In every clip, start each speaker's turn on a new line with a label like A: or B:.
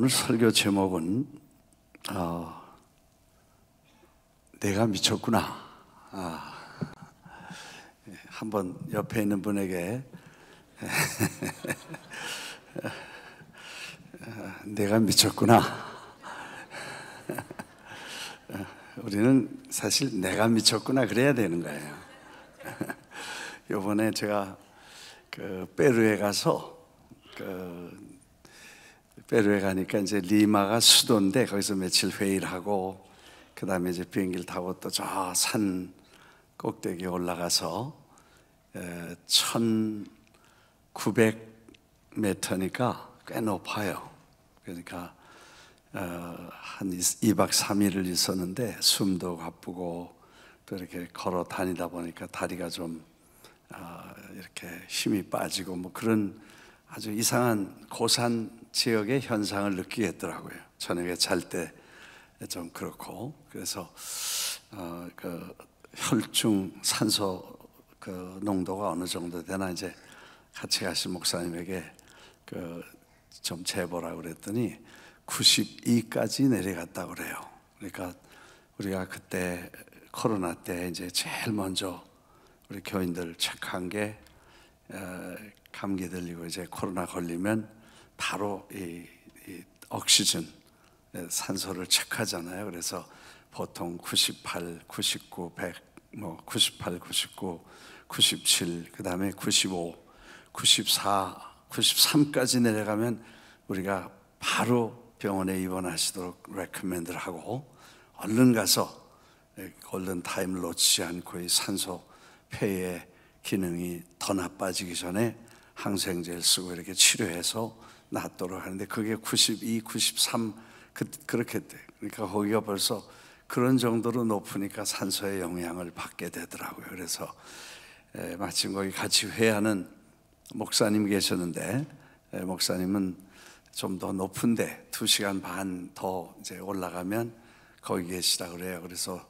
A: 오늘 설교 제목은 내가 미쳤구나. 한번 옆에 있는 분에게 내가 미쳤구나. 우리는 사실 내가 미쳤구나 그래야 되는 거예요. 요번에 제가 페루에 가서 페루에 가니까 이제 리마가 수도인데 거기서 며칠 회의를 하고 그 다음에 이제 비행기를 타고 또 저 산 꼭대기에 올라가서 1900m니까 꽤 높아요. 그러니까 한 2박 3일을 있었는데 숨도 가쁘고 또 이렇게 걸어 다니다 보니까 다리가 좀 이렇게 힘이 빠지고 뭐 그런 아주 이상한 고산 지역의 현상을 느끼겠더라고요. 저녁에 잘 때 좀 그렇고 그래서 그 혈중 산소 그 농도가 어느 정도 되나 이제 같이 가신 목사님에게 좀 재보라고 그랬더니 92까지 내려갔다고 그래요. 그러니까 우리가 그때 코로나 때 이제 제일 먼저 우리 교인들 체크한 게 감기 들리고 이제 코로나 걸리면 바로 이 옥시즌 산소를 체크하잖아요. 그래서 보통 98, 99, 100, 뭐 98, 99, 97, 그 다음에 95, 94, 93까지 내려가면 우리가 바로 병원에 입원하시도록 레커멘드를 하고 얼른 가서 골든 타임을 놓치지 않고 이 산소 폐의 기능이 더 나빠지기 전에 항생제를 쓰고 이렇게 치료해서 낫도록 하는데 그게 92, 93 그렇게 돼. 그러니까 거기가 벌써 그런 정도로 높으니까 산소의 영향을 받게 되더라고요. 그래서 마침 거기 같이 회하는 목사님 계셨는데 목사님은 좀 더 높은데 2시간 반 더 이제 올라가면 거기 계시다 그래요. 그래서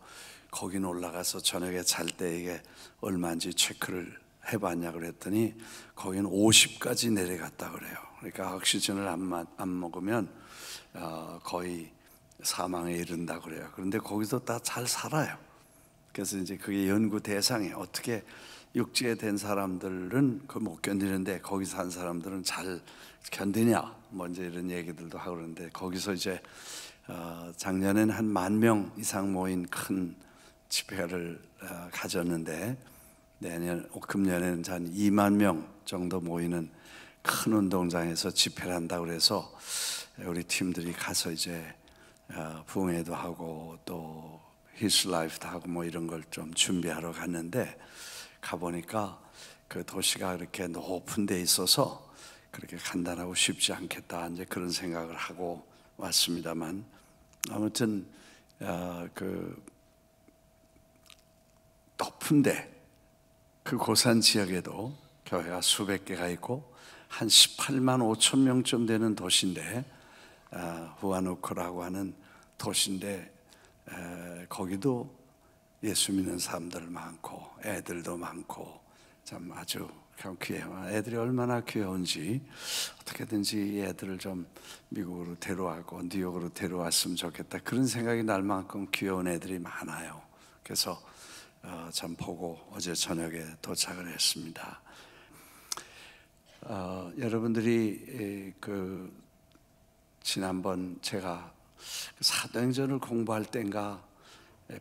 A: 거긴 올라가서 저녁에 잘 때 이게 얼마인지 체크를 해봤냐 그랬더니 거기는 50까지 내려갔다 그래요. 그러니까 옥시즌을 안 먹으면 거의 사망에 이른다 그래요. 그런데 거기서 다 잘 살아요. 그래서 이제 그게 연구 대상이에요. 어떻게 육지에 된 사람들은 그걸 못 견디는데 거기 산 사람들은 잘 견디냐 뭐 이제 이런 얘기들도 하고 그러는데 거기서 이제 작년에는 한 10,000명 이상 모인 큰 집회를 가졌는데 금년에는 한 2만 명 정도 모이는 큰 운동장에서 집회를 한다고 그래서 우리 팀들이 가서 이제 부흥회도 하고 또 His Life도 하고 뭐 이런 걸 좀 준비하러 갔는데 가보니까 그 도시가 이렇게 높은 데 있어서 그렇게 간단하고 쉽지 않겠다 이제 그런 생각을 하고 왔습니다만 아무튼 그 높은데 그 고산 지역에도 교회가 수백 개가 있고 한 18만 5천 명쯤 되는 도시인데 후아누크라고 하는 도시인데 거기도 예수 믿는 사람들 많고 애들도 많고 참 아주 귀해요. 애들이 얼마나 귀여운지 어떻게든지 애들을 좀 미국으로 데려와고 뉴욕으로 데려왔으면 좋겠다 그런 생각이 날 만큼 귀여운 애들이 많아요. 그래서 참 보고 어제 저녁에 도착을 했습니다. 여러분들이 지난번 제가 사도행전을 공부할 때인가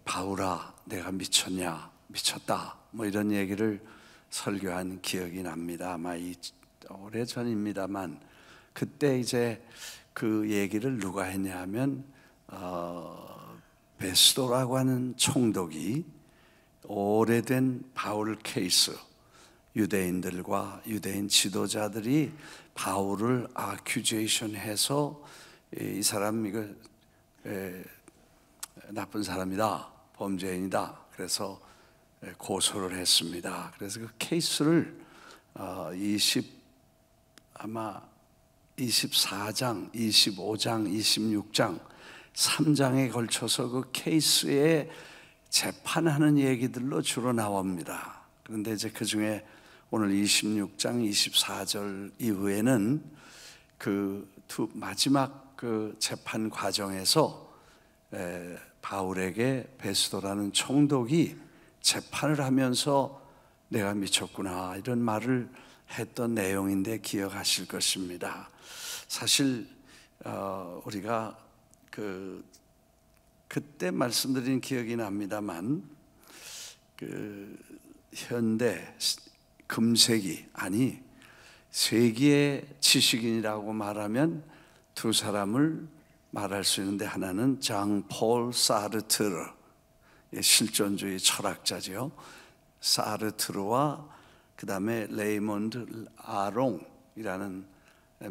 A: 바울아 내가 미쳤냐 미쳤다 뭐 이런 얘기를 설교한 기억이 납니다. 아마 오래전입니다만 그때 이제 그 얘기를 누가 했냐 하면 베스도라고 하는 총독이 오래된 바울 케이스 유대인들과 유대인 지도자들이 바울을 아큐제이션 해서 이 사람 이거 나쁜 사람이다 범죄인이다 그래서 고소를 했습니다. 그래서 그 케이스를 아마 24장, 25장, 26장 3장에 걸쳐서 그 케이스에 재판하는 얘기들로 주로 나옵니다. 그런데 이제 그 중에 오늘 26장 24절 이후에는 그 마지막 그 재판 과정에서 바울에게 베스도라는 총독이 재판을 하면서 내가 미쳤구나 이런 말을 했던 내용인데 기억하실 것입니다. 사실 우리가 그때 말씀드린 기억이 납니다만 현대 금세기 아니 세기의 지식인이라고 말하면 두 사람을 말할 수 있는데 하나는 장폴 사르트르 실존주의 철학자죠. 사르트르와 그 다음에 레이몬드 아롱이라는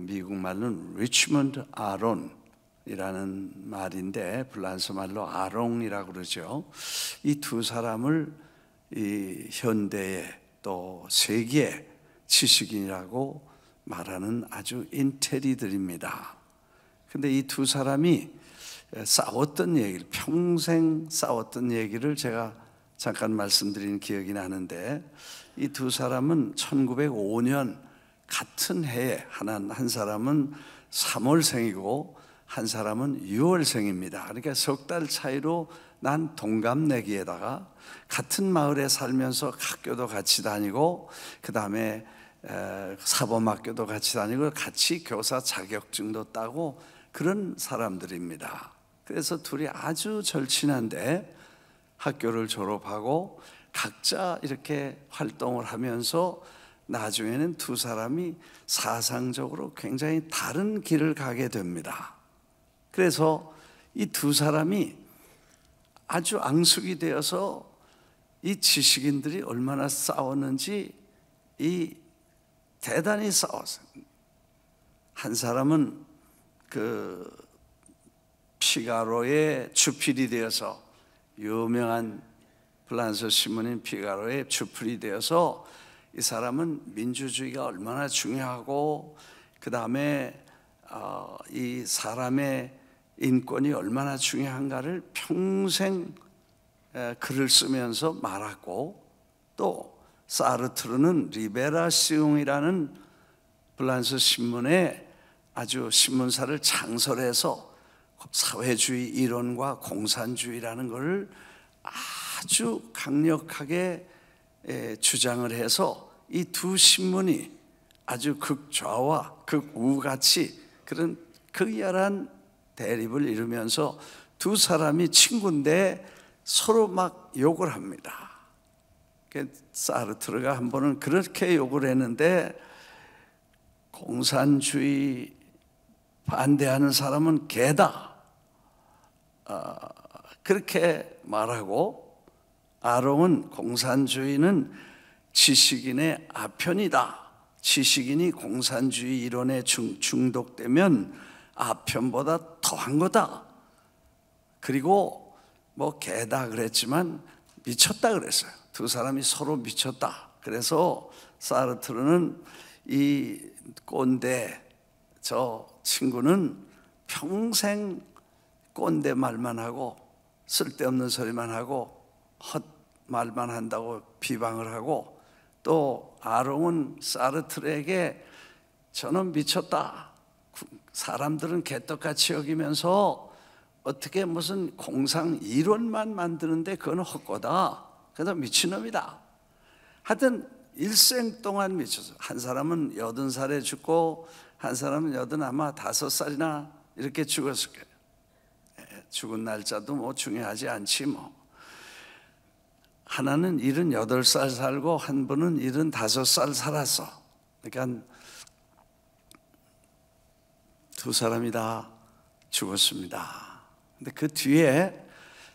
A: 미국 말로는 리치먼드 아론이라는 말인데 불란서 말로 아롱이라고 그러죠. 이 두 사람을 이 현대의 또 세계의 지식인이라고 말하는 아주 인테리들입니다. 근데 이 두 사람이 싸웠던 얘기를 평생 싸웠던 얘기를 제가 잠깐 말씀드린 기억이 나는데 이 두 사람은 1905년 같은 해에 한 사람은 3월생이고 한 사람은 6월생입니다. 그러니까 석 달 차이로 난 동갑내기에다가 같은 마을에 살면서 학교도 같이 다니고 그 다음에 사범학교도 같이 다니고 같이 교사 자격증도 따고 그런 사람들입니다. 그래서 둘이 아주 절친한데 학교를 졸업하고 각자 이렇게 활동을 하면서 나중에는 두 사람이 사상적으로 굉장히 다른 길을 가게 됩니다. 그래서 이 두 사람이 아주 앙숙이 되어서 이 지식인들이 얼마나 싸웠는지 대단히 싸웠어요. 한 사람은 그 피가로의 주필이 되어서 유명한 프랑스 신문인 피가로의 주필이 되어서 이 사람은 민주주의가 얼마나 중요하고 그 다음에 이 사람의 인권이 얼마나 중요한가를 평생 글을 쓰면서 말하고 또 사르트르는 리베라시옹이라는 프랑스 신문에 아주 신문사를 창설해서 사회주의 이론과 공산주의라는 것을 아주 강력하게 주장을 해서 이 두 신문이 아주 극좌와 극우같이 그런 극렬한 대립을 이루면서 두 사람이 친구인데 서로 막 욕을 합니다. 사르트르가 한 번은 그렇게 욕을 했는데 공산주의 반대하는 사람은 개다 그렇게 말하고 아롱은 공산주의는 지식인의 아편이다. 지식인이 공산주의 이론에 중독되면 아편보다 더한 거다. 그리고 뭐 개다 그랬지만 미쳤다 그랬어요. 두 사람이 서로 미쳤다. 그래서 사르트르는 이 꼰대 저 친구는 평생 꼰대 말만 하고 쓸데없는 소리만 하고 헛 말만 한다고 비방을 하고 또 아롱은 사르트르에게 저는 미쳤다. 사람들은 개떡같이 여기면서 어떻게 무슨 공상 이론만 만드는데 그건 헛거다. 그래서 미친놈이다. 하여튼 일생 동안 미쳤어. 한 사람은 80살에 죽고 한 사람은 아마 5살이나 이렇게 죽었을 거예요. 죽은 날짜도 뭐 중요하지 않지 뭐. 하나는 78살 살고 한 분은 75살 살았어. 그러니까 두 사람이 다 죽었습니다. 근데 그 뒤에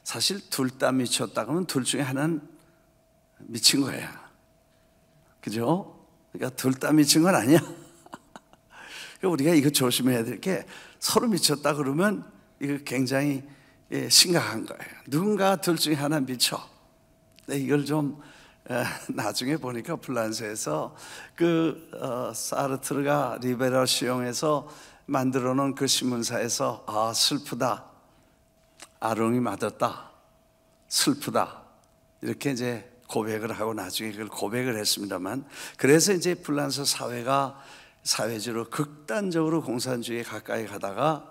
A: 사실 둘 다 미쳤다 그러면 둘 중에 하나는 미친 거예요. 그죠? 그러니까 둘 다 미친 건 아니야. 우리가 이거 조심해야 될 게 서로 미쳤다 그러면 이거 굉장히 심각한 거예요. 누군가 둘 중에 하나 미쳐. 근데 이걸 좀 나중에 보니까 프랑스에서 사르트르가 리베라시옹에서 만들어 놓은 그 신문사에서 슬프다. 아롱이 맞았다. 슬프다. 이렇게 이제 고백을 하고 나중에 그걸 고백을 했습니다만 그래서 이제 프랑스 사회가 사회주의로 극단적으로 공산주의에 가까이 가다가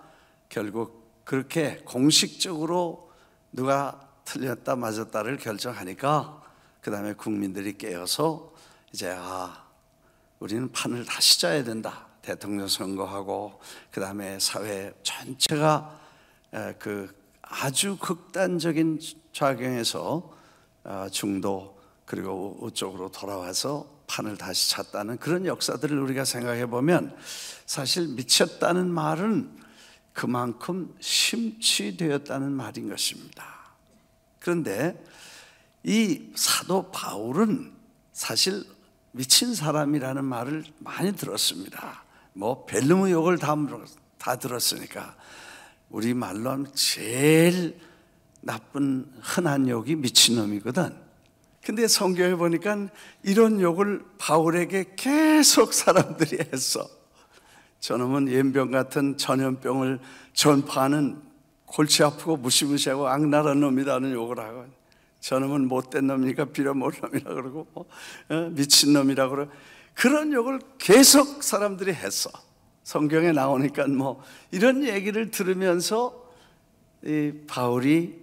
A: 결국 그렇게 공식적으로 누가 틀렸다 맞았다를 결정하니까 그 다음에 국민들이 깨어서 이제 우리는 판을 다시 짜야 된다. 대통령 선거하고 그 다음에 사회 전체가 그 아주 극단적인 좌경에서 중도 그리고 우쪽으로 돌아와서 판을 다시 찼다는 그런 역사들을 우리가 생각해 보면 사실 미쳤다는 말은 그만큼 심취되었다는 말인 것입니다. 그런데 이 사도 바울은 사실 미친 사람이라는 말을 많이 들었습니다. 뭐 벨름의 욕을 다 들었으니까 우리 말로 하면 제일 나쁜 흔한 욕이 미친놈이거든. 근데 성경에 보니까 이런 욕을 바울에게 계속 사람들이 했어. 저놈은 연병 같은 전염병을 전파하는 골치 아프고 무시무시하고 악랄한 놈이라는 욕을 하고, 저놈은 못된 놈이니까 빌어먹을 놈이라 그러고 미친 놈이라 그러고, 그런 욕을 계속 사람들이 했어. 성경에 나오니까 뭐 이런 얘기를 들으면서 이 바울이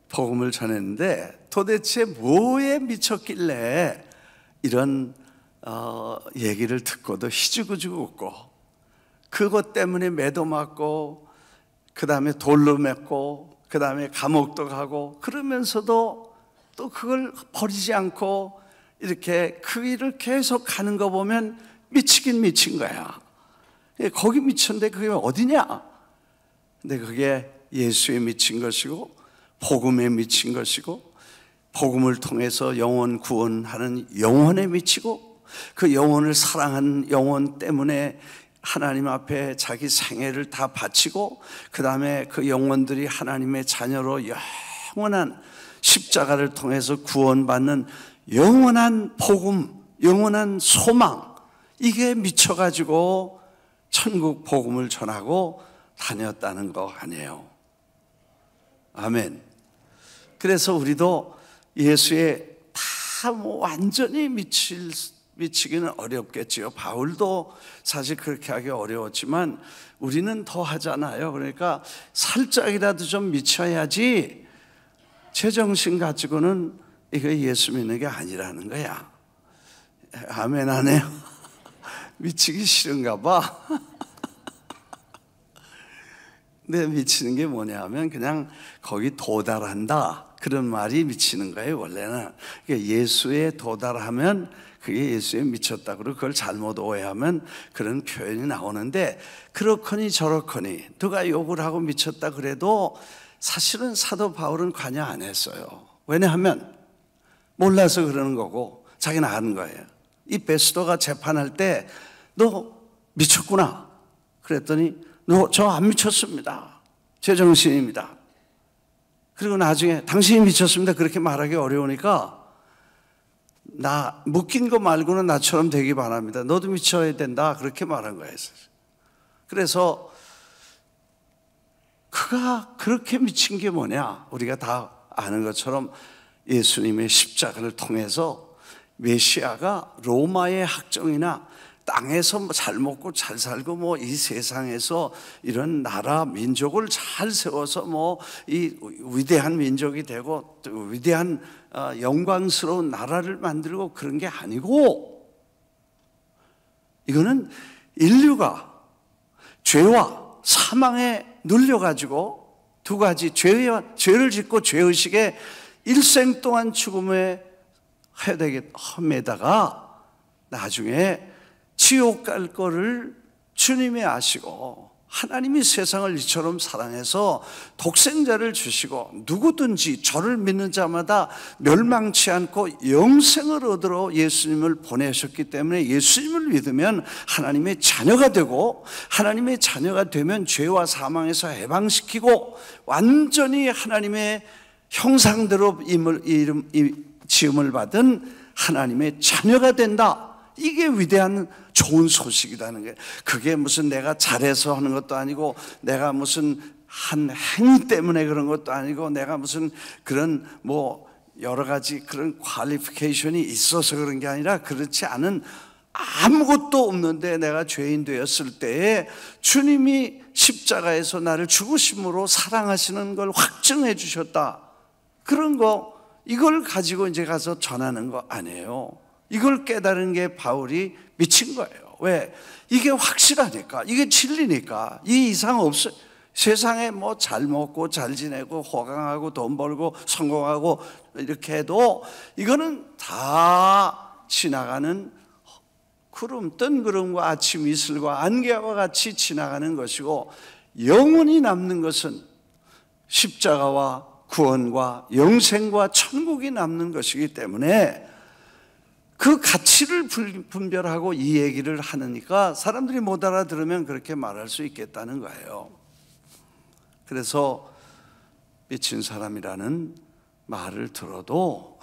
A: 복음을 전했는데 도대체 뭐에 미쳤길래 이런 얘기를 듣고도 희죽희죽 웃고, 그것 때문에 매도 맞고 그 다음에 돌로 맺고 그 다음에 감옥도 가고, 그러면서도 또 그걸 버리지 않고 이렇게 그 일을 계속 가는 거 보면 미치긴 미친 거야. 거기 미쳤는데 그게 어디냐? 근데 그게 예수에 미친 것이고 복음에 미친 것이고, 복음을 통해서 영혼 구원하는 영혼에 미치고, 그 영혼을 사랑하는 영혼 때문에 하나님 앞에 자기 생애를 다 바치고, 그 다음에 그 영혼들이 하나님의 자녀로 영원한 십자가를 통해서 구원받는 영원한 복음, 영원한 소망, 이게 미쳐가지고 천국 복음을 전하고 다녔다는 거 아니에요. 아멘. 그래서 우리도 예수에 다 뭐 완전히 미치기는 어렵겠지요. 바울도 사실 그렇게 하기 어려웠지만 우리는 더 하잖아요. 그러니까 살짝이라도 좀 미쳐야지 제정신 가지고는 이거 예수 믿는 게 아니라는 거야. 아멘 안 해요? 미치기 싫은가 봐. 근데 미치는 게 뭐냐 하면 그냥 거기 도달한다, 그런 말이 미치는 거예요 원래는. 그러니까 예수에 도달하면 그게 예수에 미쳤다, 그리고 그걸 잘못 오해하면 그런 표현이 나오는데, 그렇거니 저렇거니 누가 욕을 하고 미쳤다 그래도 사실은 사도 바울은 관여 안 했어요. 왜냐하면 몰라서 그러는 거고 자기는 아는 거예요. 이 베스도가 재판할 때 너 미쳤구나 그랬더니 너 저 안 미쳤습니다, 제정신입니다. 그리고 나중에 당신이 미쳤습니다 그렇게 말하기 어려우니까 나 묶인 거 말고는 나처럼 되기 바랍니다, 너도 미쳐야 된다, 그렇게 말한 거예요. 그래서 그가 그렇게 미친 게 뭐냐, 우리가 다 아는 것처럼 예수님의 십자가를 통해서 메시아가 로마의 학정이나 땅에서 잘 먹고 잘 살고 뭐 이 세상에서 이런 나라 민족을 잘 세워서 뭐 이 위대한 민족이 되고 또 위대한 영광스러운 나라를 만들고 그런 게 아니고, 이거는 인류가 죄와 사망에 눌려가지고 두 가지 죄를 짓고 죄의식에 일생 동안 죽음에 헤매다가 나중에 지옥 갈 거를 주님이 아시고 하나님이 세상을 이처럼 사랑해서 독생자를 주시고 누구든지 저를 믿는 자마다 멸망치 않고 영생을 얻으러 예수님을 보내셨기 때문에 예수님을 믿으면 하나님의 자녀가 되고, 하나님의 자녀가 되면 죄와 사망에서 해방시키고 완전히 하나님의 형상대로 지음을 받은 하나님의 자녀가 된다. 이게 위대한 좋은 소식이라는 거예요. 그게 무슨 내가 잘해서 하는 것도 아니고, 내가 무슨 한 행위 때문에 그런 것도 아니고, 내가 무슨 그런 뭐 여러 가지 그런 퀄리피케이션이 있어서 그런 게 아니라, 그렇지 않은 아무것도 없는데 내가 죄인 되었을 때에 주님이 십자가에서 나를 죽으심으로 사랑하시는 걸 확증해 주셨다. 그런 거, 이걸 가지고 이제 가서 전하는 거 아니에요. 이걸 깨달은 게 바울이 미친 거예요. 왜? 이게 확실하니까, 이게 진리니까. 이 이상 없어요. 세상에 뭐 잘 먹고 잘 지내고 호강하고 돈 벌고 성공하고 이렇게 해도 이거는 다 지나가는 구름, 뜬 구름과 아침 이슬과 안개와 같이 지나가는 것이고, 영원히 남는 것은 십자가와 구원과 영생과 천국이 남는 것이기 때문에 그 가치를 분별하고 이 얘기를 하니까 사람들이 못 알아들으면 그렇게 말할 수 있겠다는 거예요. 그래서 미친 사람이라는 말을 들어도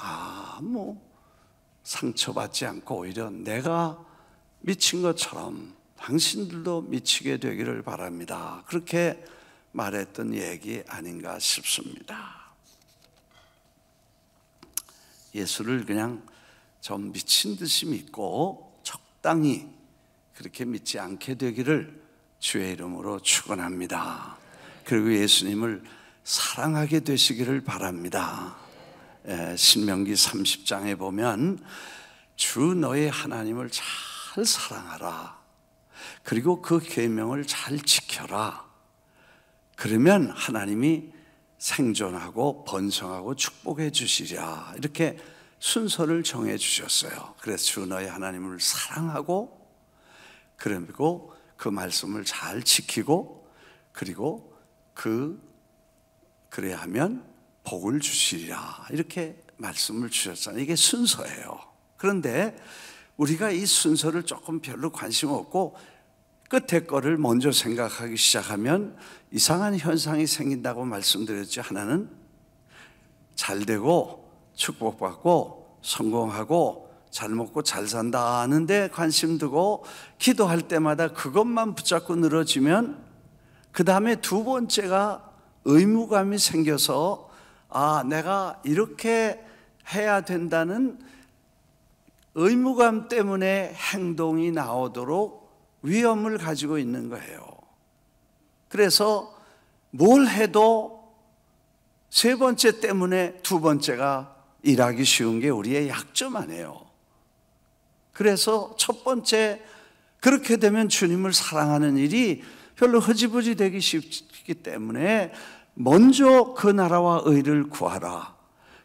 A: 상처받지 않고 오히려 내가 미친 것처럼 당신들도 미치게 되기를 바랍니다. 그렇게 말했던 얘기 아닌가 싶습니다. 예수를 그냥 좀 미친 듯이 믿고 적당히 그렇게 믿지 않게 되기를 주의 이름으로 축원합니다. 그리고 예수님을 사랑하게 되시기를 바랍니다. 신명기 30장에 보면 주 너의 하나님을 잘 사랑하라. 그리고 그 계명을 잘 지켜라. 그러면 하나님이 생존하고 번성하고 축복해 주시랴. 이렇게 순서를 정해 주셨어요. 그래서 주 너의 하나님을 사랑하고, 그리고 그 말씀을 잘 지키고, 그리고 그래야 하면 복을 주시리라. 이렇게 말씀을 주셨잖아요. 이게 순서예요. 그런데 우리가 이 순서를 조금 별로 관심 없고 끝에 거를 먼저 생각하기 시작하면 이상한 현상이 생긴다고 말씀드렸죠. 하나는 잘 되고 축복받고 성공하고 잘 먹고 잘 산다 하는데 관심 두고 기도할 때마다 그것만 붙잡고 늘어지면 그 다음에 두 번째가 의무감이 생겨서 내가 이렇게 해야 된다는 의무감 때문에 행동이 나오도록 위험을 가지고 있는 거예요. 그래서 뭘 해도 세 번째 때문에 두 번째가 일하기 쉬운 게 우리의 약점 아니에요. 그래서 첫 번째, 그렇게 되면 주님을 사랑하는 일이 별로 흐지부지 되기 쉽기 때문에 먼저 그 나라와 의를 구하라.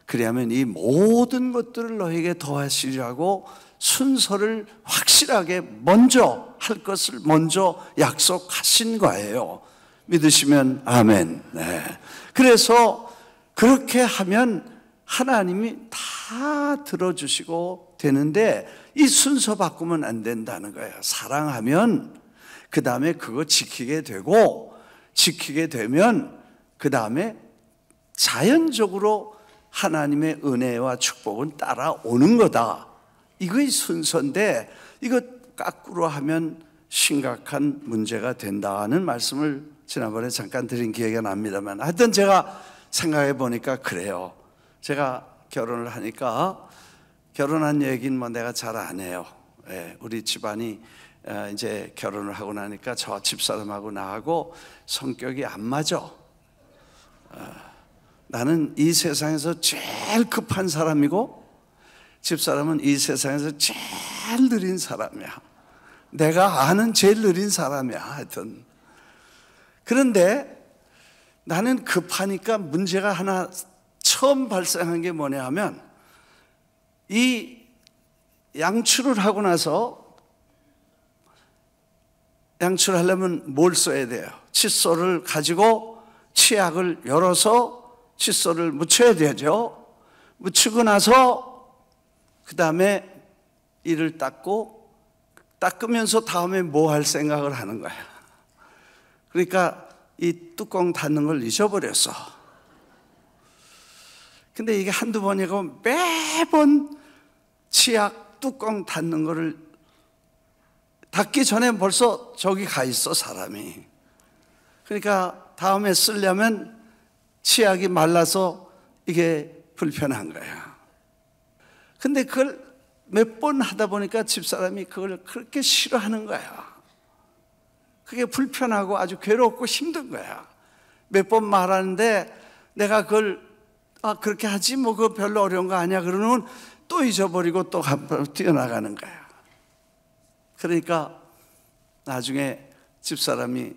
A: 그리하면 이 모든 것들을 너에게 더하시리라고 순서를 확실하게 먼저 할 것을 먼저 약속하신 거예요. 믿으시면 아멘. 네. 그래서 그렇게 하면 하나님이 다 들어주시고 되는데 이 순서 바꾸면 안 된다는 거예요. 사랑하면 그 다음에 그거 지키게 되고, 지키게 되면 그 다음에 자연적으로 하나님의 은혜와 축복은 따라오는 거다. 이거의 순서인데 이거 거꾸로 하면 심각한 문제가 된다는 말씀을 지난번에 잠깐 드린 기회가 납니다만, 하여튼 제가 생각해 보니까 그래요. 제가 결혼을 하니까, 결혼한 얘기는 뭐 내가 잘 안 해요. 우리 집안이 이제 결혼을 하고 나니까 저 집사람하고 나하고 성격이 안 맞아. 나는 이 세상에서 제일 급한 사람이고 집사람은 이 세상에서 제일 느린 사람이야. 내가 아는 제일 느린 사람이야. 하여튼 그런데 나는 급하니까 문제가 하나 처음 발생한 게 뭐냐 하면, 이 양치를 하고 나서 양치하려면 뭘 써야 돼요? 칫솔을 가지고 치약을 열어서 칫솔을 묻혀야 되죠. 묻히고 나서 그 다음에 이를 닦으면서 다음에 뭐 할 생각을 하는 거야. 그러니까 이 뚜껑 닫는 걸 잊어버렸어. 근데 이게 한두 번이고 매번 치약 뚜껑 닫는 거를 닫기 전에 벌써 저기 가 있어, 사람이. 그러니까 다음에 쓰려면 치약이 말라서 이게 불편한 거야. 근데 그걸 몇 번 하다 보니까 집사람이 그걸 그렇게 싫어하는 거야. 그게 불편하고 아주 괴롭고 힘든 거야. 몇 번 말하는데 내가 그걸 그렇게 하지 뭐 그거 별로 어려운 거 아니야 그러면 또 잊어버리고 또 뛰어나가는 거야. 그러니까 나중에 집사람이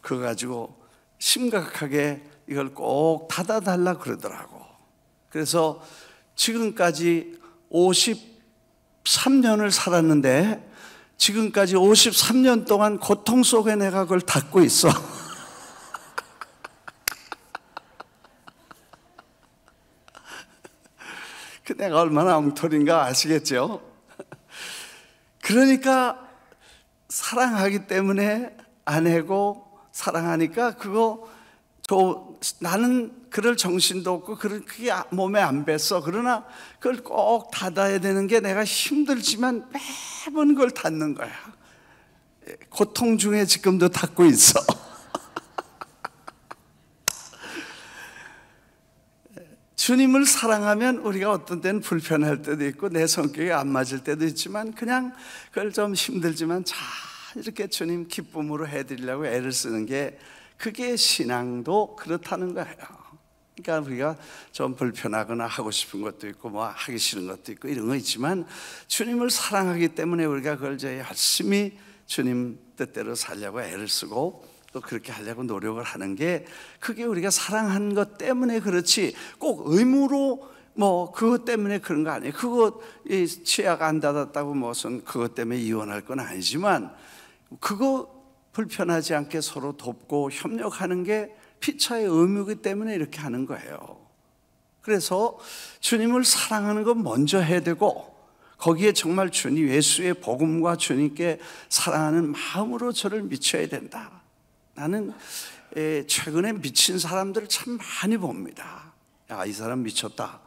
A: 그거 가지고 심각하게 이걸 꼭 닫아달라 그러더라고. 그래서 지금까지 53년을 살았는데 지금까지 53년 동안 고통 속에 내가 그걸 닫고 있어. 그 내가 얼마나 엉터리인가 아시겠죠? 그러니까 사랑하기 때문에 아내고 사랑하니까 나는 그럴 정신도 없고 그게 몸에 안 뱄어. 그러나 그걸 꼭 닫아야 되는 게 내가 힘들지만 매번 그걸 닫는 거야. 고통 중에 지금도 닫고 있어. 주님을 사랑하면 우리가 어떤 때는 불편할 때도 있고 내 성격에 안 맞을 때도 있지만 그냥 그걸 좀 힘들지만 잘 이렇게 주님 기쁨으로 해드리려고 애를 쓰는 게 그게 신앙도 그렇다는 거예요. 그러니까 우리가 좀 불편하거나 하고 싶은 것도 있고 뭐 하기 싫은 것도 있고 이런 거 있지만 주님을 사랑하기 때문에 우리가 그걸 이제 열심히 주님 뜻대로 살려고 애를 쓰고 또 그렇게 하려고 노력을 하는 게 그게 우리가 사랑한 것 때문에 그렇지 꼭 의무로 뭐 그것 때문에 그런 거 아니에요. 그거 치아가 안 닫았다고 무슨 그것 때문에 이혼할 건 아니지만 그거 불편하지 않게 서로 돕고 협력하는 게 피차의 의무이기 때문에 이렇게 하는 거예요. 그래서 주님을 사랑하는 건 먼저 해야 되고 거기에 정말 주님 예수의 복음과 주님께 사랑하는 마음으로 저를 미쳐야 된다. 나는 최근에 미친 사람들을 참 많이 봅니다. 야, 이 사람 미쳤다.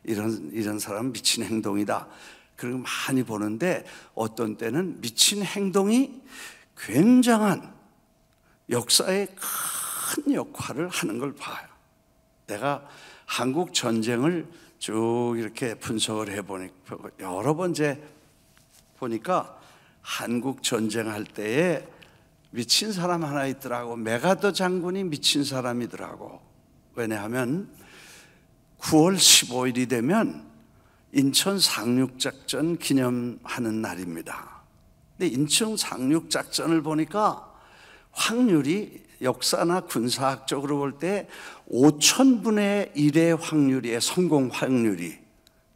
A: 이런 사람 미친 행동이다. 그런 거 많이 보는데 어떤 때는 미친 행동이 굉장한 역사에 큰 역할을 하는 걸 봐요. 내가 한국 전쟁을 쭉 이렇게 분석을 해보니까 여러 번 이제 보니까 한국 전쟁할 때에 미친 사람 하나 있더라고. 메가더 장군이 미친 사람이더라고. 왜냐하면 9월 15일이 되면 인천 상륙작전 기념하는 날입니다. 근데 인천 상륙작전을 보니까 확률이 역사나 군사학적으로 볼 때 5,000분의 1의 확률이에요. 성공 확률이.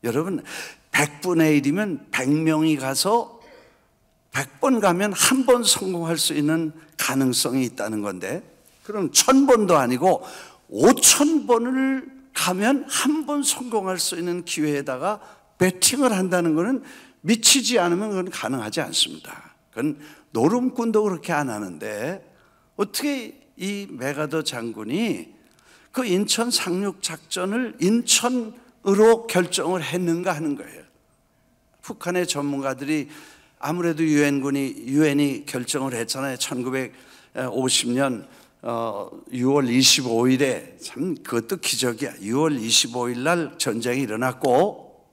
A: 여러분 100분의 1이면 100명이 가서 100번 가면 한 번 성공할 수 있는 가능성이 있다는 건데 그럼 1000번도 아니고 5000번을 가면 한 번 성공할 수 있는 기회에다가 배팅을 한다는 것은 미치지 않으면 그건 가능하지 않습니다. 그건 노름꾼도 그렇게 안 하는데 어떻게 이 메가더 장군이 그 인천 상륙작전을 인천으로 결정을 했는가 하는 거예요. 북한의 전문가들이 아무래도 유엔이 결정을 했잖아요. 1950년 6월 25일에 참 그것도 기적이야. 6월 25일 날 전쟁이 일어났고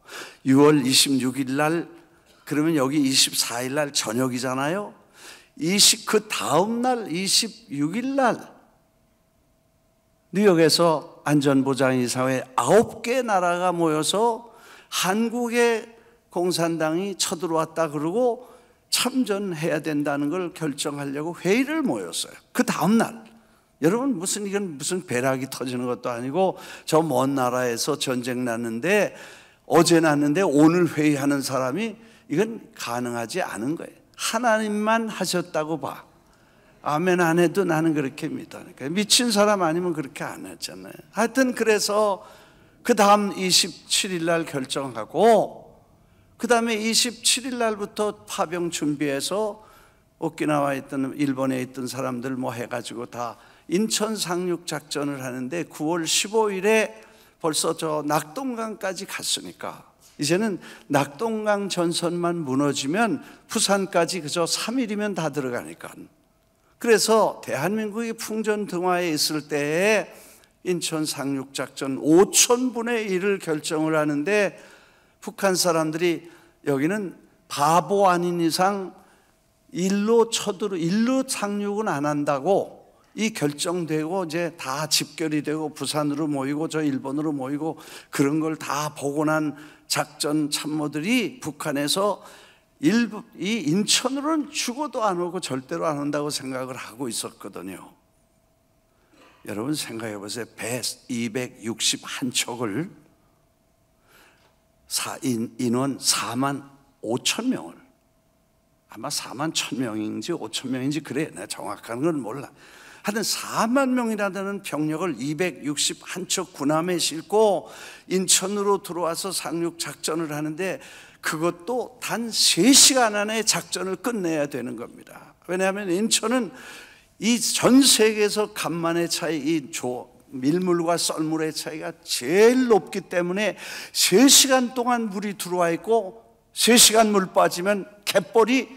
A: 6월 26일 날 그러면 여기 24일 날 저녁이잖아요. 그 다음 날 26일 날 뉴욕에서 안전보장이사회 9개 나라가 모여서 한국의 공산당이 쳐들어왔다 그러고 참전해야 된다는 걸 결정하려고 회의를 모였어요. 그 다음 날. 여러분 이건 무슨 벼락이 터지는 것도 아니고 저 먼 나라에서 전쟁 났는데 어제 났는데 오늘 회의하는 사람이 이건 가능하지 않은 거예요. 하나님만 하셨다고 봐. 아멘 안 해도 나는 그렇게 믿어. 미친 사람 아니면 그렇게 안 했잖아요. 하여튼 그래서 그 다음 27일 날 결정하고 그 다음에 27일 날부터 파병 준비해서 오키나와에 있던 일본에 있던 사람들 뭐 해가지고 다 인천 상륙 작전을 하는데 9월 15일에 벌써 저 낙동강까지 갔으니까 이제는 낙동강 전선만 무너지면 부산까지 그저 3일이면 다 들어가니까 그래서 대한민국이 풍전등화에 있을 때에 인천 상륙 작전 5,000분의 1을 결정을 하는데 북한 사람들이 여기는 바보 아닌 이상 일로 상륙은 안 한다고 이 결정되고 이제 다 집결이 되고 부산으로 모이고 저 일본으로 모이고 그런 걸 다 보고 난 작전 참모들이 북한에서 이 인천으로는 죽어도 안 오고 절대로 안 온다고 생각을 하고 있었거든요. 여러분 생각해 보세요. 배 261척을 인원 4만 5천 명을, 아마 4만 1천 명인지 5천 명인지 그래, 내가 정확한 건 몰라. 하여튼 4만 명이라는 병력을 261척 군함에 싣고 인천으로 들어와서 상륙 작전을 하는데 그것도 단 3시간 안에 작전을 끝내야 되는 겁니다. 왜냐하면 인천은 이 전 세계에서 간만의 차이, 이 밀물과 썰물의 차이가 제일 높기 때문에 3시간 동안 물이 들어와 있고 3시간 물 빠지면 갯벌이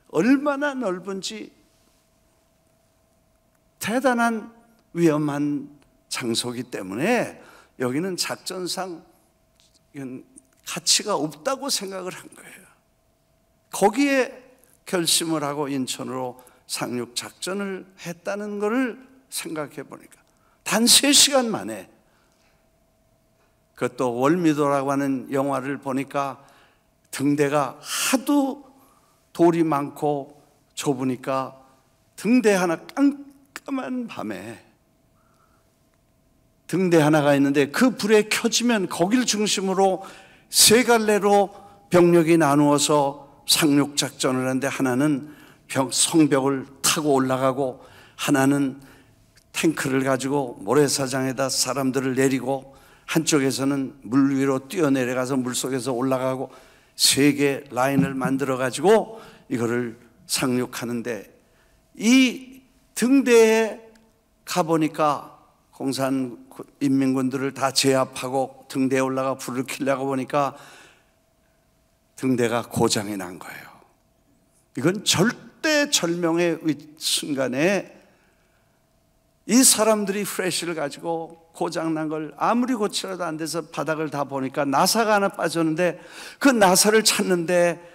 A: 얼마나 넓은지 대단한 위험한 장소이기 때문에 여기는 작전상 가치가 없다고 생각을 한 거예요. 거기에 결심을 하고 인천으로 상륙 작전을 했다는 것을 생각해 보니까 단 3시간 만에, 그것도 월미도라고 하는 영화를 보니까 등대가 하도 돌이 많고 좁으니까 등대 하나, 깜깜한 밤에 등대 하나가 있는데 그 불에 켜지면 거기를 중심으로 3갈래로 병력이 나누어서 상륙 작전을 하는데 하나는 성벽을 타고 올라가고 하나는 탱크를 가지고 모래사장에다 사람들을 내리고 한쪽에서는 물 위로 뛰어내려가서 물속에서 올라가고 3개 라인을 만들어 가지고 이거를 상륙하는데, 이 등대에 가보니까 공산 인민군들을 다 제압하고 등대에 올라가 불을 켜려고 보니까 등대가 고장이 난 거예요. 이건 절대절명의 순간에 이 사람들이 프레쉬를 가지고 고장난 걸 아무리 고치라도 안 돼서 바닥을 다 보니까 나사가 하나 빠졌는데 그 나사를 찾는데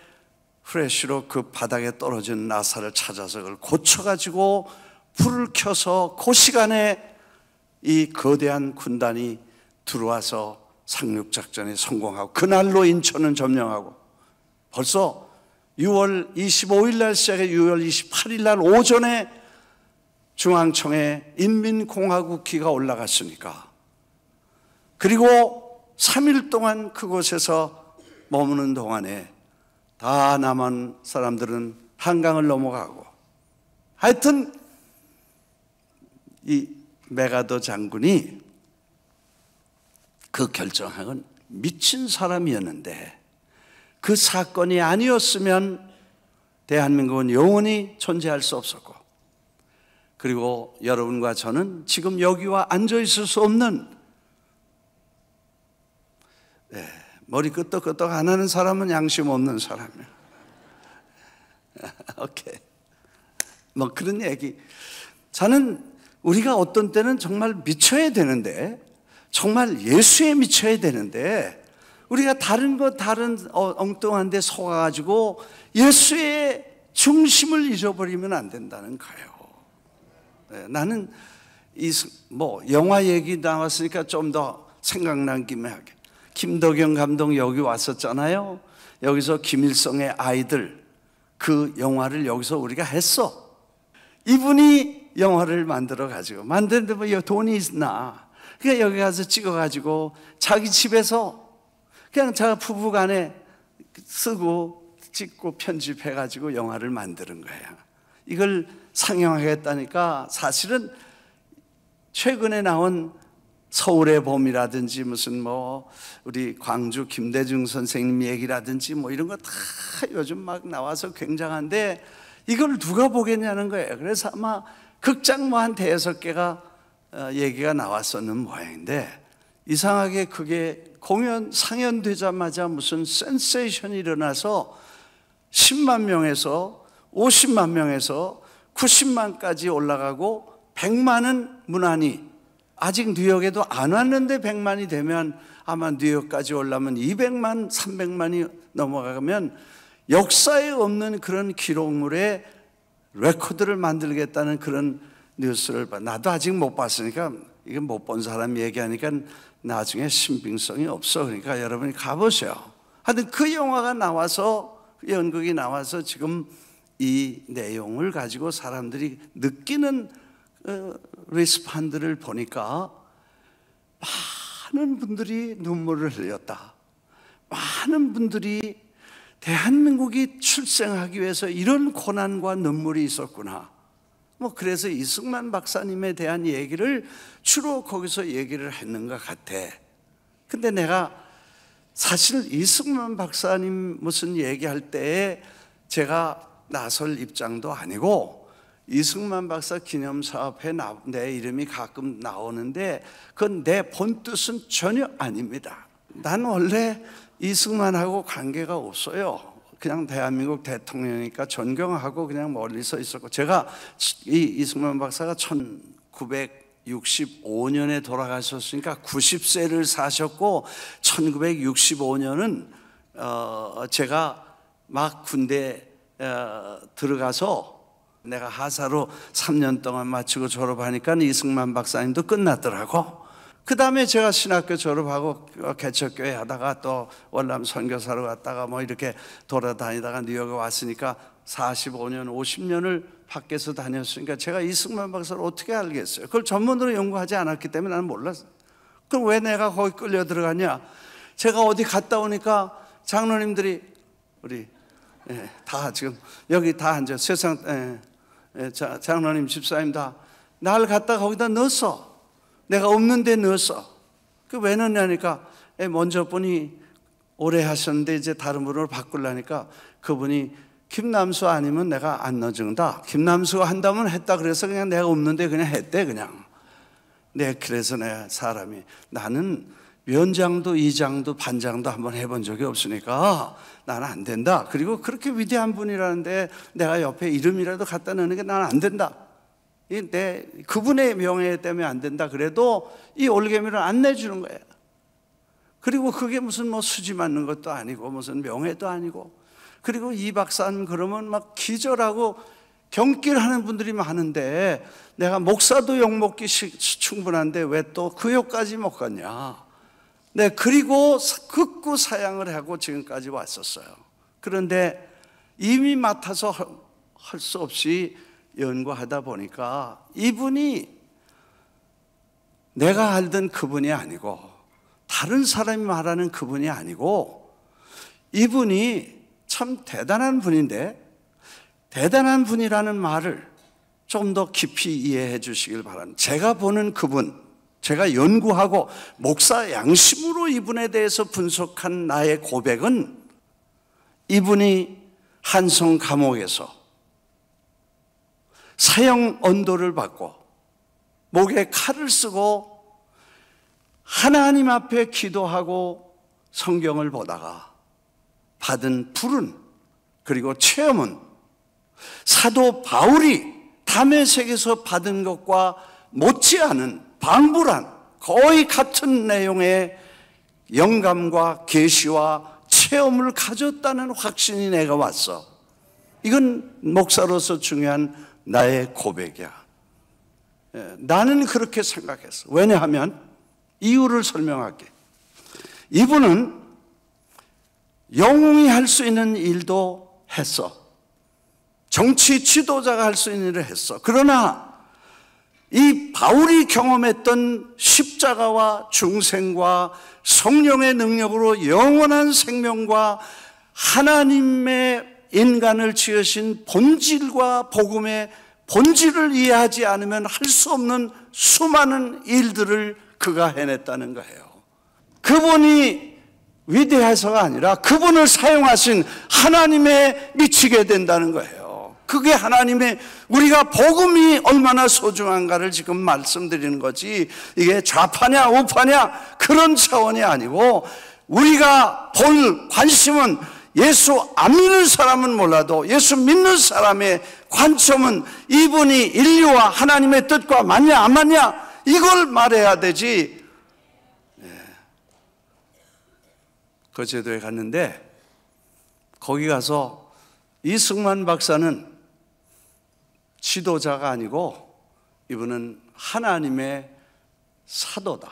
A: 프레쉬로 그 바닥에 떨어진 나사를 찾아서 그걸 고쳐가지고 불을 켜서 그 시간에 이 거대한 군단이 들어와서 상륙작전에 성공하고 그날로 인천은 점령하고, 벌써 6월 25일 날 시작해 6월 28일 날 오전에 중앙청에 인민공화국기가 올라갔으니까, 그리고 3일 동안 그곳에서 머무는 동안에 다 남은 사람들은 한강을 넘어가고, 하여튼 이 메가더 장군이 그 결정한 건 미친 사람이었는데 그 사건이 아니었으면 대한민국은 영원히 존재할 수 없었고, 그리고 여러분과 저는 지금 여기와 앉아 있을 수 없는, 머리 끄떡끄떡 안 하는 사람은 양심 없는 사람이에요. 오케이. 뭐 그런 얘기. 저는 우리가 어떤 때는 정말 미쳐야 되는데, 정말 예수에 미쳐야 되는데, 우리가 다른 엉뚱한 데 속아가지고 예수의 중심을 잊어버리면 안 된다는 거예요. 나는 영화 얘기 나왔으니까 좀 더 생각난 김에 하게. 김덕영 감독 여기 왔었잖아요. 여기서 김일성의 아이들 그 영화를 여기서 우리가 했어. 이분이 영화를 만드는데 뭐 돈이 있나? 그러니까 여기 가서 찍어가지고 자기 집에서 그냥 자 부부간에 쓰고 찍고 편집해가지고 영화를 만드는 거예요. 이걸 상영하겠다니까 사실은 최근에 나온 서울의 봄이라든지 무슨 우리 광주 김대중 선생님 얘기라든지 이런 거 다 요즘 막 나와서 굉장한데 이걸 누가 보겠냐는 거예요. 그래서 아마 극장 한 5-6개가 얘기가 나왔었는 모양인데, 이상하게 그게 공연 상연되자마자 무슨 센세이션이 일어나서 10만 명에서 50만 명에서 90만까지 올라가고 100만은 무난히, 아직 뉴욕에도 안 왔는데 100만이 되면 아마 뉴욕까지 올라면 200만, 300만이 넘어가면 역사에 없는 그런 기록물의 레코드를 만들겠다는 그런 뉴스를 봐. 나도 아직 못 봤으니까, 이건 못 본 사람 얘기하니까 나중에 신빙성이 없어. 그러니까 여러분이 가보세요. 하여튼 그 영화가 나와서, 연극이 나와서 지금 이 내용을 가지고 사람들이 느끼는 리스판들을 보니까 많은 분들이 눈물을 흘렸다. 많은 분들이 대한민국이 출생하기 위해서 이런 고난과 눈물이 있었구나. 그래서 이승만 박사님에 대한 얘기를 주로 거기서 얘기를 했는 것 같아. 근데 내가 사실 이승만 박사님 무슨 얘기할 때에 제가 나설 입장도 아니고, 이승만 박사 기념사업회 내 이름이 가끔 나오는데 그건 내 본 뜻은 전혀 아닙니다. 난 원래 이승만하고 관계가 없어요. 그냥 대한민국 대통령이니까 존경하고 그냥 멀리서 있었고, 제가 이 이승만 박사가 1965년에 돌아가셨으니까 90세를 사셨고, 1965년은 제가 막 군대 들어가서 내가 하사로 3년 동안 마치고 졸업하니까 이승만 박사님도 끝났더라고. 그 다음에 제가 신학교 졸업하고 개척교회 하다가 또 월남 선교사로 갔다가 이렇게 돌아다니다가 뉴욕에 왔으니까 45년, 50년을 밖에서 다녔으니까 제가 이승만 박사를 어떻게 알겠어요? 그걸 전문으로 연구하지 않았기 때문에 나는 몰랐어요. 그럼 왜 내가 거기 끌려 들어갔냐? 제가 어디 갔다 오니까 장로님들이, 우리 다 지금 여기 다 앉아, 세상 장로님, 집사님 다 날 갖다 거기다 넣었어. 내가 없는데 넣었어. 그 왜 넣냐니까, 먼저 분이 오래 하셨는데 이제 다른 분으로 바꾸려니까 그분이 김남수 아니면 내가 안 넣어준다. 김남수가 한다면 했다. 그래서 그냥 내가 없는데 그냥 했대, 그냥. 네, 그래서 내가 사람이, 나는 위원장도 이장도 반장도 한번 해본 적이 없으니까 나는 안 된다. 그리고 그렇게 위대한 분이라는데 내가 옆에 이름이라도 갖다 넣는 게 나는 안 된다. 그분의 명예 때문에 안 된다. 그래도 이 올개미를 안 내주는 거예요. 그리고 그게 무슨 수지 맞는 것도 아니고 무슨 명예도 아니고, 그리고 이 박사는 그러면 막 기절하고 경길하는 분들이 많은데 내가 목사도 욕먹기 충분한데 왜 또 그 욕까지 못 갔냐. 네, 그리고 극구 사양을 하고 지금까지 왔었어요. 그런데 이미 맡아서 할 수 없이 연구하다 보니까 이분이 내가 알던 그분이 아니고, 다른 사람이 말하는 그분이 아니고, 이분이 참 대단한 분인데, 대단한 분이라는 말을 좀 더 깊이 이해해 주시길 바랍니다. 제가 보는 그분, 제가 연구하고 목사 양심으로 이분에 대해서 분석한 나의 고백은, 이분이 한성 감옥에서 사형 언도를 받고 목에 칼을 쓰고 하나님 앞에 기도하고 성경을 보다가 받은 불은, 그리고 체험은 사도 바울이 다메섹에서 받은 것과 못지않은 방불한 거의 같은 내용의 영감과 계시와 체험을 가졌다는 확신이 내가 왔어. 이건 목사로서 중요한 나의 고백이야. 나는 그렇게 생각했어. 왜냐하면 이유를 설명할게. 이분은 영웅이 할 수 있는 일도 했어. 정치 지도자가 할 수 있는 일을 했어. 그러나 이 바울이 경험했던 십자가와 중생과 성령의 능력으로 영원한 생명과 하나님의 인간을 지으신 본질과 복음의 본질을 이해하지 않으면 할 수 없는 수많은 일들을 그가 해냈다는 거예요. 그분이 위대해서가 아니라 그분을 사용하신 하나님에 미치게 된다는 거예요. 그게 하나님의, 우리가 복음이 얼마나 소중한가를 지금 말씀드리는 거지, 이게 좌파냐 우파냐 그런 차원이 아니고, 우리가 볼 관심은 예수 안 믿는 사람은 몰라도 예수 믿는 사람의 관점은 이분이 인류와 하나님의 뜻과 맞냐 안 맞냐 이걸 말해야 되지. 거제도에 갔는데 거기 가서 이승만 박사는 지도자가 아니고 이분은 하나님의 사도다.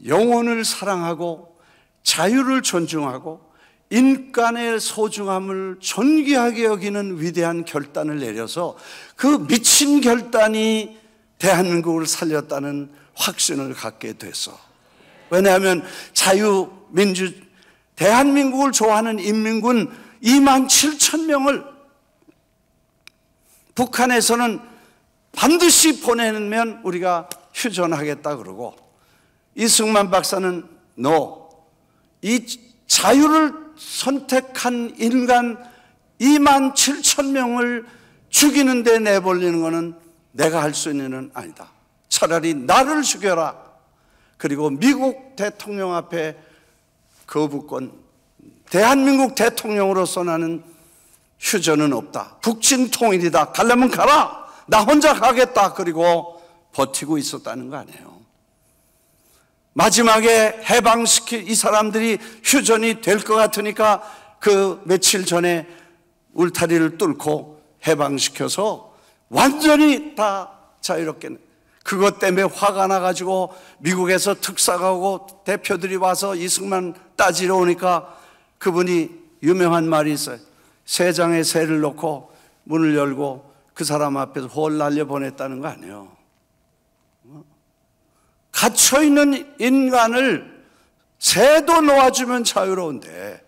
A: 영혼을 사랑하고 자유를 존중하고 인간의 소중함을 존귀하게 여기는 위대한 결단을 내려서 그 미친 결단이 대한민국을 살렸다는 확신을 갖게 됐어. 왜냐하면 대한민국을 좋아하는 인민군 2만 7천 명을 북한에서는 반드시 보내면 우리가 휴전하겠다 그러고, 이승만 박사는 이 자유를 선택한 인간 2만 7천 명을 죽이는 데 내버리는 것은 내가 할 수 있는 일은 아니다. 차라리 나를 죽여라. 그리고 미국 대통령 앞에 거부권, 대한민국 대통령으로서 나는 휴전은 없다. 북진 통일이다. 가려면 가라. 나 혼자 가겠다. 그리고 버티고 있었다는 거 아니에요. 마지막에 이 사람들이 휴전이 될 것 같으니까 그 며칠 전에 울타리를 뚫고 해방시켜서 완전히 다 자유롭게, 그것 때문에 화가 나가지고 미국에서 특사가 오고 대표들이 와서 이승만 따지러 오니까 그분이 유명한 말이 있어요. 세 장에 새를 놓고 문을 열고 그 사람 앞에서 홀 날려보냈다는 거 아니에요. 갇혀있는 인간을 새도 놓아주면 자유로운데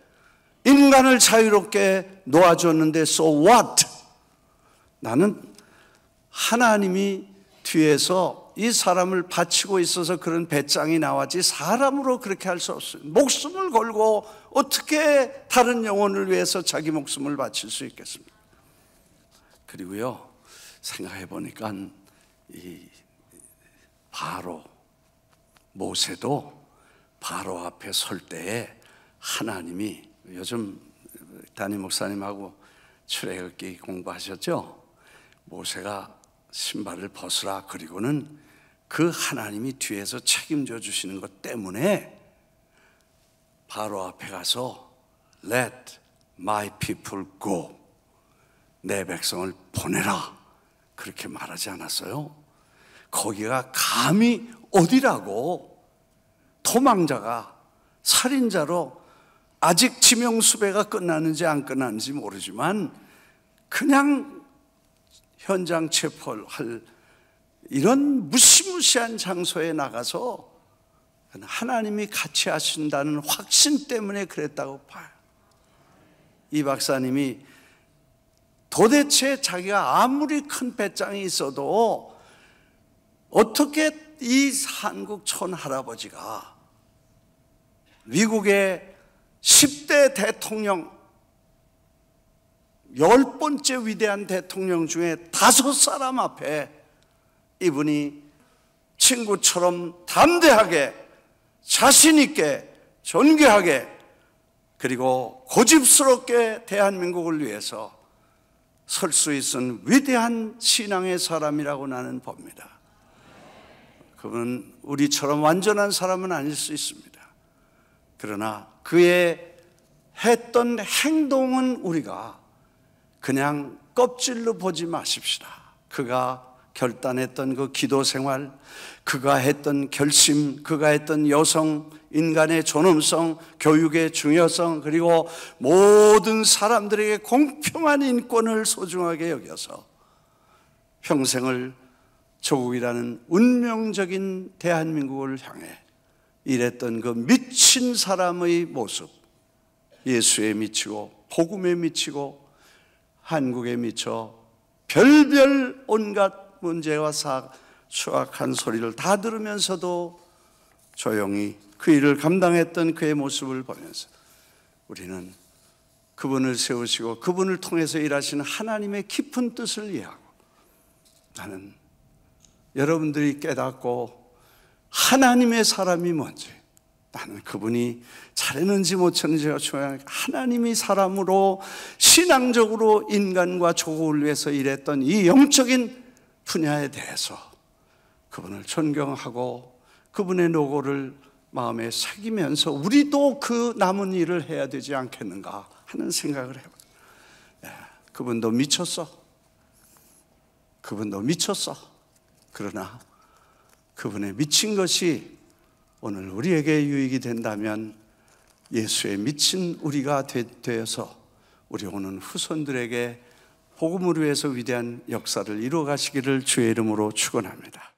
A: 인간을 자유롭게 놓아줬는데 so what? 나는 하나님이 뒤에서 이 사람을 바치고 있어서 그런 배짱이 나왔지 사람으로 그렇게 할 수 없어요. 목숨을 걸고 어떻게 다른 영혼을 위해서 자기 목숨을 바칠 수 있겠습니까? 그리고요, 생각해 보니까 이 모세도 바로 앞에 설 때에 하나님이, 요즘 담임 목사님하고 출애굽기 공부하셨죠? 모세가 신발을 벗으라, 그리고는 그 하나님이 뒤에서 책임져 주시는 것 때문에 바로 앞에 가서 Let my people go, 내 백성을 보내라, 그렇게 말하지 않았어요? 거기가 감히 어디라고, 도망자가 살인자로 아직 지명수배가 끝났는지 안 끝났는지 모르지만 그냥 현장 체포할 이런 무시무시한 장소에 나가서 하나님이 같이 하신다는 확신 때문에 그랬다고 봐요. 이 박사님이 도대체 자기가 아무리 큰 배짱이 있어도 어떻게 이 한국 촌할아버지가 미국의 10대 대통령, 10번째 위대한 대통령 중에 5사람 앞에 이분이 친구처럼 담대하게, 자신있게, 존귀하게, 그리고 고집스럽게 대한민국을 위해서 설 수 있은 위대한 신앙의 사람이라고 나는 봅니다. 그분은 우리처럼 완전한 사람은 아닐 수 있습니다. 그러나 그의 했던 행동은 우리가 그냥 껍질로 보지 마십시다. 그가 결단했던 그 기도 생활, 그가 했던 결심, 그가 했던 여성, 인간의 존엄성, 교육의 중요성, 그리고 모든 사람들에게 공평한 인권을 소중하게 여겨서 평생을 조국이라는 운명적인 대한민국을 향해 일했던 그 미친 사람의 모습, 예수에 미치고 복음에 미치고 한국에 미쳐 별별 온갖 문제와 수악한 소리를 다 들으면서도 조용히 그 일을 감당했던 그의 모습을 보면서 우리는 그분을 세우시고 그분을 통해서 일하시는 하나님의 깊은 뜻을 이해하고, 나는 여러분들이 깨닫고 하나님의 사람이 뭔지, 나는 그분이 잘했는지 못했는지가 중요한, 하나님이 사람으로 신앙적으로 인간과 조국을 위해서 일했던 이 영적인 분야에 대해서 그분을 존경하고 그분의 노고를 마음에 새기면서 우리도 그 남은 일을 해야 되지 않겠는가 하는 생각을 해요. 그분도 미쳤어. 그분도 미쳤어. 그러나 그분의 미친 것이 오늘 우리에게 유익이 된다면 예수의 미친 우리가 되어서 우리 오는 후손들에게 복음을 위해서 위대한 역사를 이루어 가시기를 주의 이름으로 축원합니다.